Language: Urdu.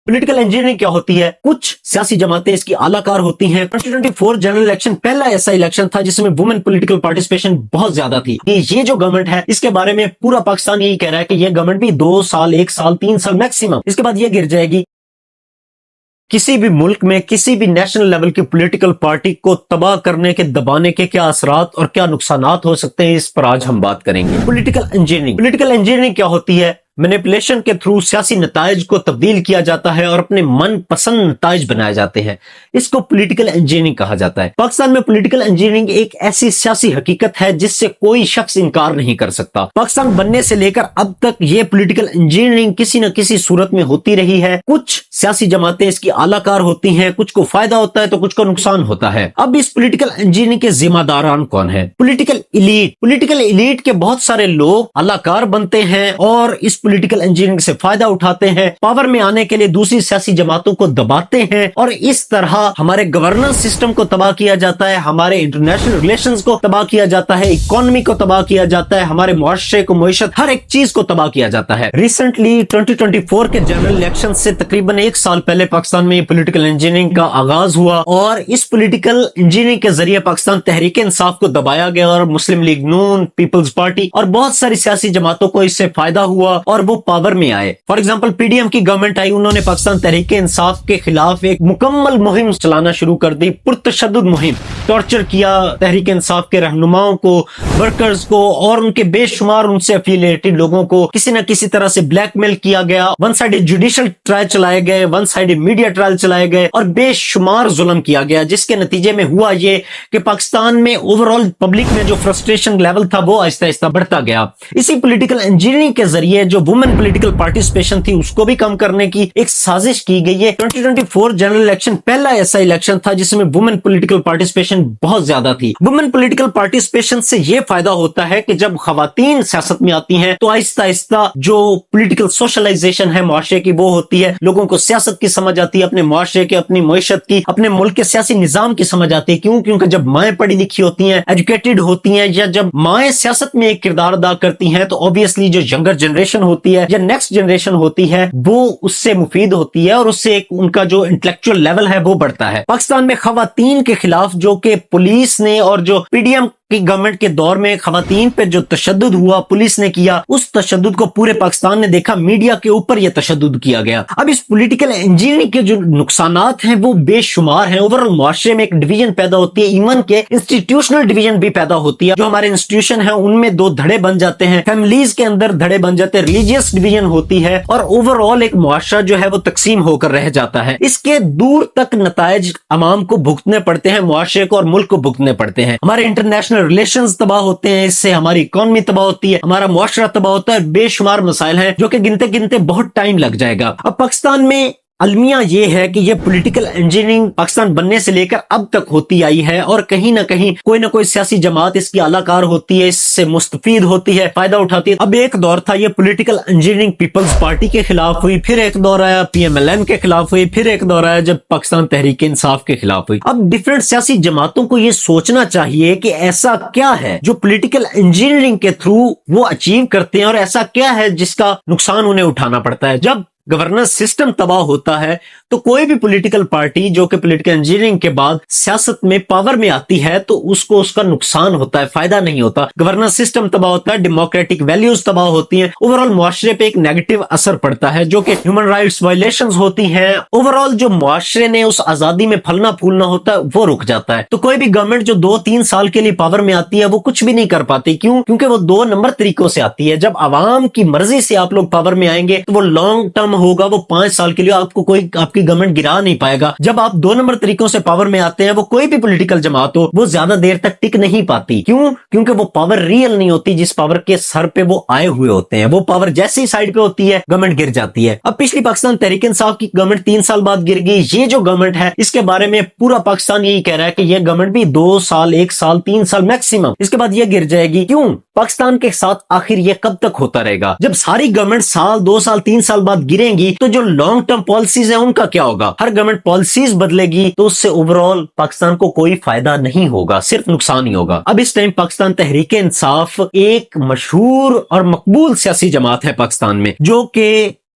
پولیٹیکل انجینئرنگ کیا ہوتی ہے؟ کچھ سیاسی جماعتیں اس کی اعلی کار ہوتی ہیں۔ 2024 جنرل الیکشن پہلا ایسا الیکشن تھا جس میں وومن پولیٹیکل پارٹیسپیشن بہت زیادہ تھی۔ یہ جو گورنمنٹ ہے اس کے بارے میں پورا پاکستان یہی کہہ رہا ہے کہ یہ گورنمنٹ بھی 2 سال 1 سال 3 سال میکسیمم، اس کے بعد یہ گر جائے گی۔ کسی بھی ملک میں کسی بھی نیشنل لیول کی پولیٹیکل پارٹی کو تباہ کرنے کے دبانے کے کیا اثرات اور کیا نقصانات ہو سکتے ہیں، اس پر آج ہم بات کریں گے۔ پولیٹیکل انجینئرنگ کیا ہوتی ہے؟ مینیپولیشن کے تھرو سیاسی نتائج کو تبدیل کیا جاتا ہے اور اپنے من پسند نتائج بنائے جاتے ہیں، اس کو پولیٹیکل انجینئرنگ کہا جاتا ہے۔ پاکستان میں پولیٹیکل انجینئرنگ ایک ایسی سیاسی حقیقت ہے جس سے کوئی شخص انکار نہیں کر سکتا۔ پاکستان بننے سے لے کر اب تک یہ پولیٹیکل انجینئرنگ کسی نہ کسی صورت میں ہوتی رہی ہے۔ کچھ سیاسی جماعتیں اس کی اعلی کار ہوتی ہیں، کچھ کو فائدہ ہوتا ہے تو کچھ کو نقصان ہوتا ہے۔ اب اس پولیٹیکل انجینئرنگ کے ذمہ داران کون ہیں؟ پولیٹیکل ایلیٹ کے بہت سارے لوگ اعلی کار بنتے ہیں اور اس پولیٹیکل انجینئرنگ سے فائدہ اٹھاتے ہیں، پاور میں آنے کے لیے دوسری سیاسی جماعتوں کو دباتے ہیں، اور اس طرح ہمارے گورننس سسٹم کو تباہ کیا جاتا ہے، ہمارے انٹرنیشنل ریلیشنز کو تباہ کیا جاتا ہے، اکانومی کو تباہ کیا جاتا ہے، ہمارے معاشرے کو، معیشت، ہر ایک چیز کو تباہ کیا جاتا ہے۔ ریسنٹلی 2024 کے جنرل الیکشن سے تقریباً 1 سال پہلے پاکستان میں یہ پولیٹیکل انجینئرنگ کا آغاز ہوا، اور اس پولیٹیکل انجینئرنگ کے ذریعے پاکستان تحریک انصاف کو دبایا گیا اور مسلم لیگ نون، پیپلز پارٹی اور بہت ساری سیاسی جماعتوں کو اس سے فائدہ ہوا اور وہ پاور میں آئے۔ فار ایگزامپل PDM کی گورنمنٹ آئی، انہوں نے پاکستان تحریک انصاف کے خلاف ایک مکمل مہم چلانا شروع کر دی، پرتشدد مہم، ٹارچر کیا تحریک انصاف کے رہنماؤں کو، ورکرز کو اور ان کے بے شمار ان سے افیلیٹڈ لوگوں کو کسی نہ کسی طرح سے بلیک میل کیا گیا، ون سائیڈ جوڈیشل ٹرائل چلائے گئے، ون سائیڈ میڈیا ٹرائل چلائے گئے اور بے شمار ظلم کیا گیا، جس کے نتیجے میں ہوا یہ کہ پاکستان میں اوور آل پبلک میں جو فرسٹریشن لیول تھا وہ آہستہ آہستہ بڑھتا گیا۔ اسی پولیٹیکل انجینئرنگ کے ذریعے جو وومن پولیٹیکل پارٹیسپیشن تھی اس کو بھی کم کرنے کی ایک سازش کی گئی ہے۔ 2024 جنرل الیکشن پہلا ایسا الیکشن تھا جس میں وومن پولیٹیکل پارٹیسپیشن بہت زیادہ تھی۔ وومن پولیٹیکل پارٹیسپیشن سے یہ فائدہ ہوتا ہے کہ جب خواتین سیاست میں آتی ہیں تو آہستہ آہستہ جو پولیٹیکل سوشلائزیشن ہے معاشرے کی وہ ہوتی ہے، لوگوں کو سیاست کی سمجھ آتی ہے، اپنے معاشرے کے، اپنی معیشت کی، اپنے ملک کے سیاسی نظام کی سمجھ آتی ہے۔ کیونکہ جب مائیں پڑھی لکھی ہوتی ہیں، ایجوکیٹڈ ہوتی ہیں، یا جب مائیں سیاست میں ایک کردار ادا کرتی ہیں تو obviously جو ینگر جنریشن ہوتی ہے یا نیکسٹ جنریشن ہوتی ہے وہ اس سے مفید ہوتی ہے اور اس سے ان کا جو انٹلیکچوئل لیول ہے وہ بڑھتا ہے۔ پاکستان میں خواتین کے خلاف جو کہ پولیس نے اور جو PDM کی گورنمنٹ کے دور میں خواتین پہ جو تشدد ہوا پولیس نے کیا، اس تشدد کو پورے پاکستان نے دیکھا، میڈیا کے اوپر یہ تشدد کیا گیا۔ اب اس پولیٹیکل انجینئرنگ کے جو نقصانات ہیں وہ بے شمار ہیں۔ اوورآل معاشرے میں ایک ڈویژن پیدا ہوتی ہے، ایون کے انسٹیٹیوشنل ڈویژن بھی پیدا ہوتی ہے۔ جو ہمارے انسٹیٹیوشن ہیں ان میں 2 دھڑے بن جاتے ہیں، فیملیز کے اندر دھڑے بن جاتے ہیں، ریلیجیس ڈویژن ہوتی ہے، اور اوورآل ایک معاشرہ جو ہے وہ تقسیم ہو کر رہ جاتا ہے۔ اس کے دور تک نتائج عوام کو بھگتنے پڑتے ہیں، معاشرے کو اور ملک کو بھگتنے پڑتے ہیں۔ ہمارے انٹرنیشنل ریلیشنز تباہ ہوتے ہیں، اس سے ہماری اکانومی تباہ ہوتی ہے، ہمارا معاشرہ تباہ ہوتا ہے، بے شمار مسائل ہیں جو کہ گنتے گنتے بہت ٹائم لگ جائے گا۔ اب پاکستان میں المیہ یہ ہے کہ یہ پولیٹیکل انجینئرنگ پاکستان بننے سے لے کر اب تک ہوتی آئی ہے، اور کہیں نہ کہیں کوئی نہ کوئی سیاسی جماعت اس کی اعلی کار ہوتی ہے، اس سے مستفید ہوتی ہے، فائدہ اٹھاتی ہے۔ اب ایک دور تھا یہ پولیٹیکل انجینئرنگ پیپلز پارٹی کے خلاف ہوئی، پھر ایک دور آیا PMLN کے خلاف ہوئی، پھر ایک دور آیا جب پاکستان تحریک انصاف کے خلاف ہوئی۔ اب ڈیفرنٹ سیاسی جماعتوں کو یہ سوچنا چاہیے کہ ایسا کیا ہے جو پولیٹیکل انجینئرنگ کے تھرو وہ اچیو کرتے ہیں، اور ایسا کیا ہے جس کا نقصان انہیں اٹھانا پڑتا ہے۔ جب گورننس سسٹم تباہ ہوتا ہے تو کوئی بھی پولیٹیکل پارٹی جو کہ پولیٹیکل انجینئرنگ کے بعد سیاست میں پاور میں آتی ہے تو اس کو اس کا نقصان ہوتا ہے، فائدہ نہیں ہوتا۔ گورننس سسٹم تباہ ہوتا ہے، ڈیموکریٹک ویلیوز تباہ ہوتی ہیں، اوورآل معاشرے پہ ایک نیگیٹو اثر پڑتا ہے جو کہ ہیومن رائٹس وائلیشنز ہوتی ہیں۔ اوورآل جو معاشرے نے اس آزادی میں پھلنا پھولنا ہوتا ہے وہ رک جاتا ہے۔ تو کوئی بھی گورنمنٹ جو 2-3 سال کے لیے پاور میں آتی ہے وہ کچھ بھی نہیں کر پاتی۔ کیونکہ وہ 2 نمبر طریقوں سے آتی ہے۔ جب عوام کی مرضی سے آپ لوگ پاور میں آئیں گے تو وہ لانگ ٹرم ہوگا، وہ 5 سال کے لیے آپ کو کوئی آپ کی گورنمنٹ گرا نہیں پائے گا۔ جب آپ 2 نمبر طریقوں سے پاور میں آتے ہیں، وہ کوئی بھی پولیٹیکل جماعت ہو وہ زیادہ دیر تک ٹک نہیں پاتی۔ کیونکہ وہ پاور ریئل نہیں ہوتی جس پاور کے سر پہ وہ آئے ہوئے ہوتے ہیں۔ وہ پاور جیسی سائڈ پہ ہوتی ہے گورنمنٹ گر جاتی ہے۔ اب پچھلی پاکستان تحریک انصاف کی گورنمنٹ 3 سال بعد گر گئی۔ یہ جو گورنمنٹ ہے اس کے بارے میں پورا پاکستان یہی کہہ رہا ہے کہ یہ گورنمنٹ بھی 2 سال 1 سال 3 سال میکسیمم، اس کے بعد یہ گر جائے گی۔ کیوں؟ پاکستان کے ساتھ آخر یہ کب تک ہوتا رہے گا؟ جب ساری گورنمنٹ 2 سال 3 سال بعد گریں گی تو جو لانگ ٹرم پالیسیز ہیں ان کا کیا ہوگا؟ ہر گورنمنٹ پالیسیز بدلے گی تو اس سے اوورآل پاکستان کو کوئی فائدہ نہیں ہوگا، صرف نقصان ہی ہوگا۔ اب اس ٹائم پاکستان تحریک انصاف ایک مشہور اور مقبول سیاسی جماعت ہے پاکستان میں، جو کہ